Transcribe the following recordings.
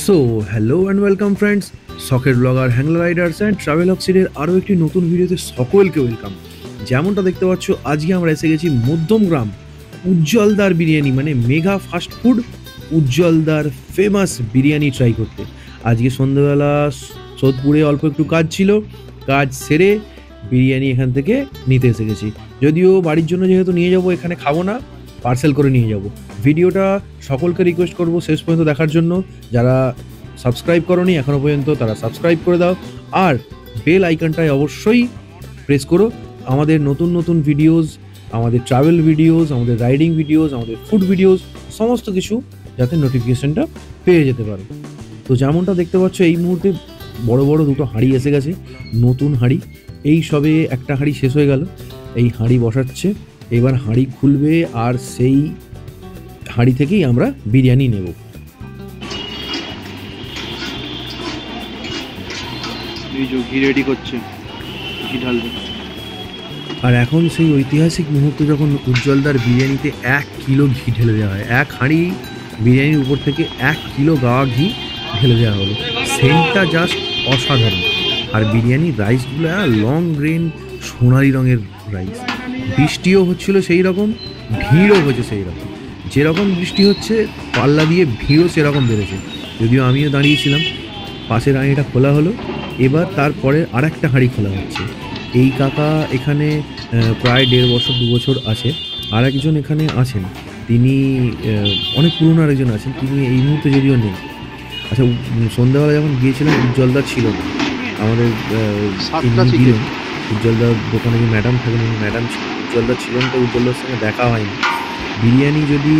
So hello and welcome friends, শখের blogger Hangla Riders and travel অক্সিডের আরও একটি নতুন ভিডিওতে সকলকে ওয়েলকাম। যেমনটা দেখতে পাচ্ছ, আজকে আমরা এসে গেছি মধ্যমগ্রাম উজ্জ্বলদার বিরিয়ানি, মানে মেগা ফাস্ট ফুড উজ্জ্বলদার ফেমাস বিরিয়ানি ট্রাই করতে। আজকে সন্ধ্যাবেলা সোদপুরে অল্প একটু কাজ ছিল, কাজ সেরে বিরিয়ানি এখান থেকে নিতে এসে গেছি। যদিও বাড়ির জন্য যেহেতু নিয়ে যাব, এখানে খাবো না, পার্সেল করে নিয়ে যাব। ভিডিওটা সকলকে রিকোয়েস্ট করব শেষ পর্যন্ত দেখার জন্য। যারা সাবস্ক্রাইব করোনি এখনও পর্যন্ত, তারা সাবস্ক্রাইব করে দাও, আর বেল আইকনটায় অবশ্যই প্রেস করো। আমাদের নতুন নতুন ভিডিওস, আমাদের ট্রাভেল ভিডিওস, আমাদের রাইডিং ভিডিওস, আমাদের ফুড ভিডিওস, সমস্ত কিছু যাতে নোটিফিকেশনটা পেয়ে যেতে পারো। তো যেমনটা দেখতে পাচ্ছ, এই মুহূর্তে বড় বড় দুটো হাঁড়ি এসে গেছে, নতুন হাঁড়ি। এই সবে একটা হাঁড়ি শেষ হয়ে গেল, এই হাঁড়ি বসাচ্ছে, এবার হাঁড়ি খুলবে আর সেই হাঁড়ি থেকেই আমরা বিরিয়ানি নেব। ঘি রেডি করছে, ঘি ঢালবে। আর এখন সেই ঐতিহাসিক মুহূর্ত, যখন উজ্জ্বলদার বিরিয়ানিতে 1 কিলো ঘি ঢেলে দেওয়া হয়। এক হাঁড়ি বিরিয়ানির উপর থেকে 1 কিলো গাওয়া ঘি ঢেলে দেওয়া হলো। সেন্টটা জাস্ট অসাধারণ। আর বিরিয়ানির রাইসগুলো লং গ্রেন সোনালি রঙের রাইস। বৃষ্টিও হচ্ছিল সেই রকম, ভিড়ও হয়েছে সেই রকম। যেরকম বৃষ্টি হচ্ছে, পাল্লা দিয়ে ভিড়ও সেরকম বেড়েছে। যদিও আমিও দাঁড়িয়েছিলাম, পাশের হাঁড়িটা খোলা হলো, এবার তারপরে আর একটা হাঁড়ি খোলা হচ্ছে। এই কাকা এখানে প্রায় 1.5 বছর 2 বছর আছে। আর একজন এখানে আছেন, তিনি অনেক পুরনো আরেকজন আছেন, তিনি এই মুহূর্তে যদিও নেই। আচ্ছা, সন্ধ্যাবেলা যখন গিয়েছিলাম, উজ্জ্বলদার ছিল না, আমাদের দিলেন উজ্জ্বলদার দোকানে যে ম্যাডাম থাকেন, উনি ম্যাডাম উজ্জ্বলদার ছিলেন, তো উজ্জ্বলদার সঙ্গে দেখা হয়নি। বিরিয়ানি যদি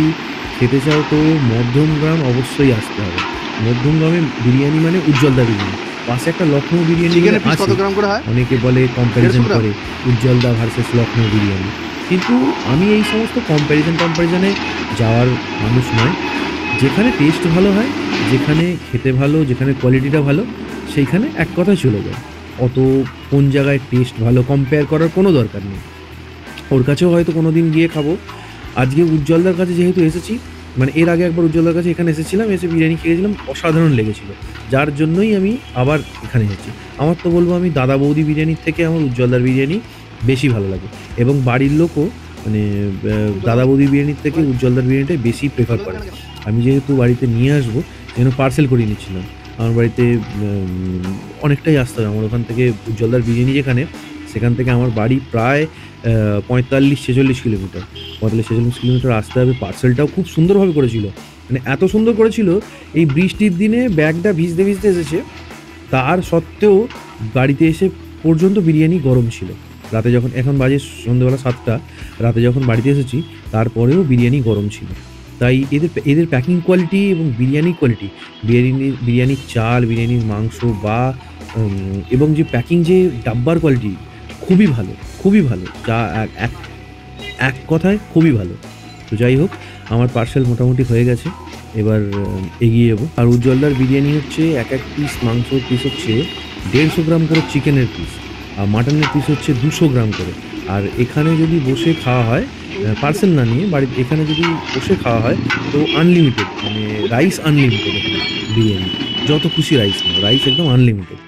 খেতে চাও তো মধ্যমগ্রাম অবশ্যই আসতে হবে। মধ্যমগ্রামে বিরিয়ানি মানে উজ্জ্বলদা বিরিয়ানি। পাশে একটা লখনৌ বিরিয়ানি আছে, অনেকে বলে কম্প্যারিজন করে উজ্জ্বলদা ভার্সেস লখনৌ বিরিয়ানি, কিন্তু আমি এই সমস্ত কম্প্যারিজনে যাওয়ার মানুষ নয়। যেখানে টেস্ট ভালো হয়, যেখানে খেতে ভালো, যেখানে কোয়ালিটিটা ভালো, সেইখানে এক কথায় চলে যায়। অত কোন জায়গায় টেস্ট ভালো কম্পেয়ার করার কোনো দরকার নেই। ওর কাছেও হয়তো কোনো দিন গিয়ে খাবো। আজকে উজ্জ্বলদার কাছে যেহেতু এসেছি, মানে এর আগে একবার উজ্জ্বলদার কাছে এখানে এসেছিলাম, এসে বিরিয়ানি খেয়েছিলাম, অসাধারণ লেগেছিল, যার জন্যই আমি আবার এখানে এসেছি। আমার তো বলবো, আমি দাদা বৌদি বিরিয়ানির থেকে আমার উজ্জ্বলদার বিরিয়ানি বেশি ভালো লাগে, এবং বাড়ির লোকও মানে দাদা বৌদি বিরিয়ানির থেকে উজ্জ্বলদার বিরিয়ানিটাই বেশি প্রেফার করে। আমি যেহেতু বাড়িতে নিয়ে আসবো, যেন পার্সেল করে নিচ্ছিলাম। আমার বাড়িতে অনেকটাই আসতে হবে আমার ওখান থেকে। উজ্জ্বলদার বিরিয়ানি যেখানে, সেখান থেকে আমার বাড়ি প্রায় 45-46 কিলোমিটার, 45-46 কিলোমিটার আসতে হবে। পার্সেলটাও খুব সুন্দরভাবে করেছিল, মানে এত সুন্দর করেছিল, এই বৃষ্টির দিনে ব্যাগটা ভিজতে ভিজতে এসেছে, তার সত্ত্বেও বাড়িতে এসে পর্যন্ত বিরিয়ানি গরম ছিল। রাতে যখন, এখন বাজে সন্ধ্যাবেলা 7টা, রাতে যখন বাড়িতে এসেছি তারপরেও বিরিয়ানি গরম ছিল। তাই এদের প্যাকিং কোয়ালিটি এবং বিরিয়ানির কোয়ালিটি, বিরিয়ানির চাল, বিরিয়ানির মাংস বা এবং যে প্যাকিং, যে ডাব্বার কোয়ালিটি খুবই ভালো, খুবই ভালো, যা এক কথায় খুবই ভালো। তো যাই হোক, আমার পার্সেল মোটামুটি হয়ে গেছে, এবার এগিয়ে যাবো। আর উজ্জ্বলদার বিরিয়ানি হচ্ছে এক পিস মাংসর পিস হচ্ছে 150 গ্রাম করে চিকেনের পিস, আর মাটনের পিস হচ্ছে 200 গ্রাম করে। আর এখানে যদি বসে খাওয়া হয়, পার্সেল না নিয়ে বাড়িতে, এখানে যদি বসে খাওয়া হয় তো আনলিমিটেড, মানে রাইস আনলিমিটেড। এখানে বিরিয়ানি যত খুশি রাইস নেই, রাইস একদম আনলিমিটেড।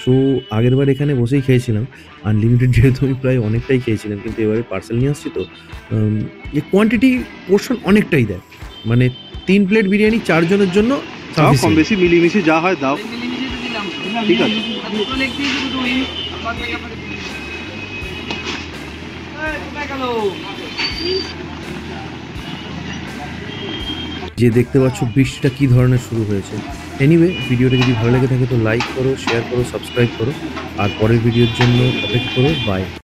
সো আগের বার এখানে বসেই খেয়েছিলাম আনলিমিটেড, যেহেতু আমি প্রায় অনেকটাই খেয়েছিলাম, কিন্তু এবারে পার্সেল নিয়ে আসছি, তো যে কোয়ান্টিটি পোর্শন অনেকটাই দেয়, মানে 3 প্লেট বিরিয়ানি 4 জনের জন্য, কম বেশি মিলিমিশি যা হয় দাও, ঠিক আছে। যে দেখতে পাচ্ছ বৃষ্টিটা কী ধরনের শুরু হয়েছে। এনিওয়ে, ভিডিওটা যদি ভালো লেগে থাকে তো লাইক করো, শেয়ার করো, সাবস্ক্রাইব করো, আর পরের ভিডিওর জন্য অপেক্ষা করো। বাই।